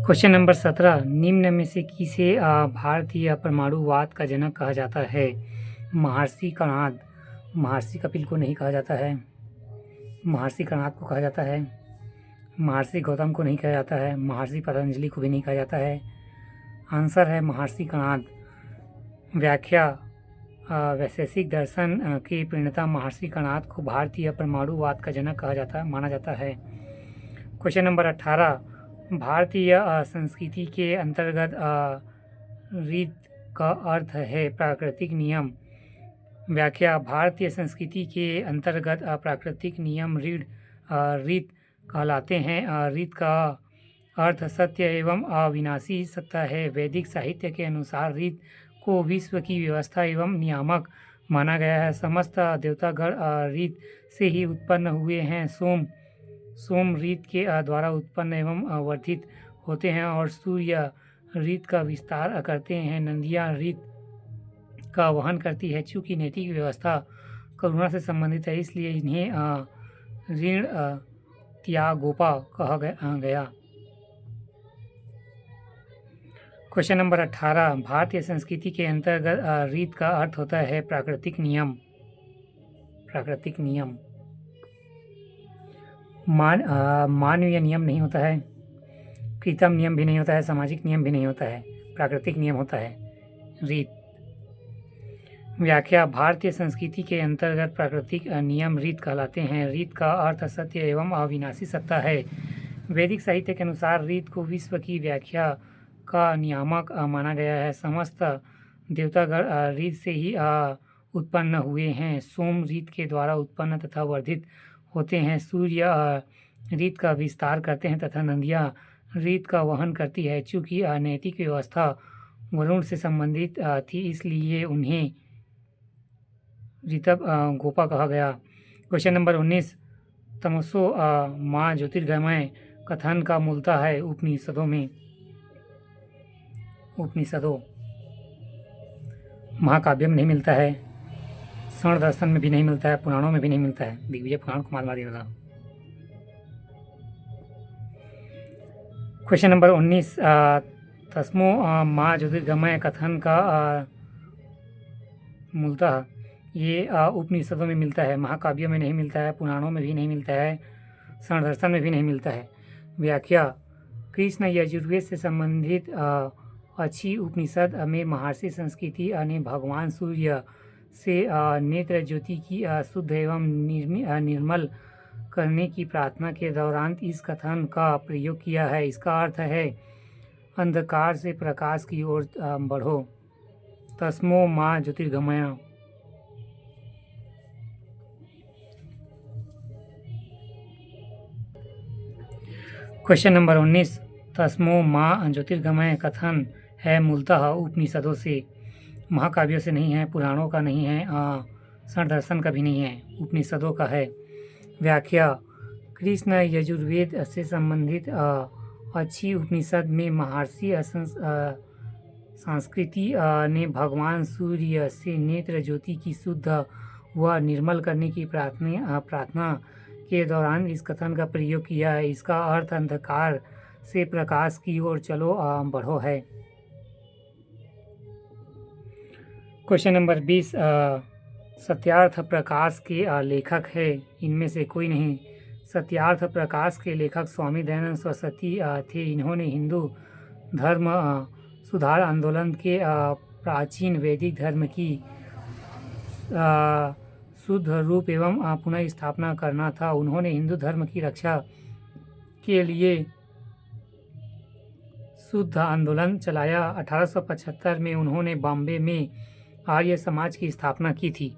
Question number 17, निम्न में से किसे भारतीय परमाणुवाद का जनक कहा जाता है? महर्षि कणाद। महर्षि कपिल को नहीं कहा जाता है, महर्षि कणाद को कहा जाता है, महर्षि गौतम को नहीं कहा जाता है, महर्षि पतंजलि को भी नहीं कहा जाता है। आंसर है महर्षि कणाद। व्याख्या, वैशेषिक दर्शन के प्रणेता महर्षि कणाद को भारतीय परमाणुवाद का जनक माना जाता है। क्वेश्चन नंबर 18, भारतीय संस्कृति के अंतर्गत रीत का अर्थ है प्राकृतिक नियम। व्याख्या, भारतीय संस्कृति के अंतर्गत प्राकृतिक नियम रीत कहलाते हैं। रीत का अर्थ सत्य एवं अविनाशी सत्ता है। वैदिक साहित्य के अनुसार रीत को विश्व की व्यवस्था एवं नियामक माना गया है। समस्त देवतागण रीत से ही उत्पन्न हुए हैं। सोम रीत के द्वारा उत्पन्न एवं वर्धित होते हैं और सूर्य रीत का विस्तार करते हैं। नदियाँ रीत का वहन करती है। चूँकि नैतिक व्यवस्था करुणा से संबंधित है, इसलिए इन्हें ऋण त्यागोपा कहा गया। क्वेश्चन नंबर 18, भारतीय संस्कृति के अंतर्गत रीत का अर्थ होता है प्राकृतिक नियम। प्राकृतिक नियम मानवीय नियम नहीं होता है, कृत्रिम नियम भी नहीं होता है, सामाजिक नियम भी नहीं होता है, प्राकृतिक नियम होता है रीत। व्याख्या, भारतीय संस्कृति के अंतर्गत प्राकृतिक नियम रीत कहलाते हैं। रीत का अर्थ सत्य एवं अविनाशी सत्ता है। वैदिक साहित्य के अनुसार रीत को विश्व की व्याख्या का नियामक माना गया है। समस्त देवतागण रीत से ही उत्पन्न हुए हैं। सोम रीत के द्वारा उत्पन्न तथा वर्धित होते हैं। सूर्य रीत का विस्तार करते हैं तथा नदियाँ रीत का वहन करती है। चूँकि नैतिक व्यवस्था वरुण से संबंधित थी, इसलिए उन्हें ऋतव गोपा कहा गया। क्वेश्चन नंबर 19, तमसो माँ ज्योतिर्गमय कथन का मूलतः है उपनिषदों में। उपनिषदों महाकाव्य में नहीं मिलता है, स्वर्ण दर्शन में भी नहीं मिलता है, पुराणों में भी नहीं मिलता है। दिग्विजय पुराण को मालवा दिया था। क्वेश्चन नंबर 19, तस्मो माँ ज्योतिर्गमय कथन का मूलतः ये उपनिषदों में मिलता है, महाकाव्यों में नहीं मिलता है, पुराणों में भी नहीं मिलता है, स्वर्ण दर्शन में भी नहीं मिलता है। व्याख्या, कृष्ण यजुर्वेद से संबंधित अच्छी उपनिषद में महर्षि संस्कृति ने भगवान सूर्य से नेत्र ज्योति की शुद्ध एवं निर्मल करने की प्रार्थना के दौरान इस कथन का प्रयोग किया है। इसका अर्थ है अंधकार से प्रकाश की ओर बढ़ो। तस्मो माँ ज्योतिर्गमय। क्वेश्चन नंबर 19, तस्मो माँ ज्योतिर्गमय कथन है मूलतः उपनिषदों से, महाकाव्यों से नहीं है, पुराणों का नहीं है, स्वर्ण दर्शन का भी नहीं है, उपनिषदों का है। व्याख्या, कृष्ण यजुर्वेद से संबंधित अच्छी उपनिषद में महर्षि संस्कृति ने भगवान सूर्य से नेत्र ज्योति की शुद्ध व निर्मल करने की प्रार्थना के दौरान इस कथन का प्रयोग किया है। इसका अर्थ अंधकार से प्रकाश की ओर चलो बढ़ो है। क्वेश्चन नंबर 20, सत्यार्थ प्रकाश के लेखक है इनमें से कोई नहीं। सत्यार्थ प्रकाश के लेखक स्वामी दयानंद सरस्वती थे। इन्होंने हिंदू धर्म सुधार आंदोलन के प्राचीन वैदिक धर्म की शुद्ध रूप एवं पुनः स्थापना करना था। उन्होंने हिंदू धर्म की रक्षा के लिए शुद्ध आंदोलन चलाया। 1875 में उन्होंने बॉम्बे में आर्य समाज की स्थापना की थी।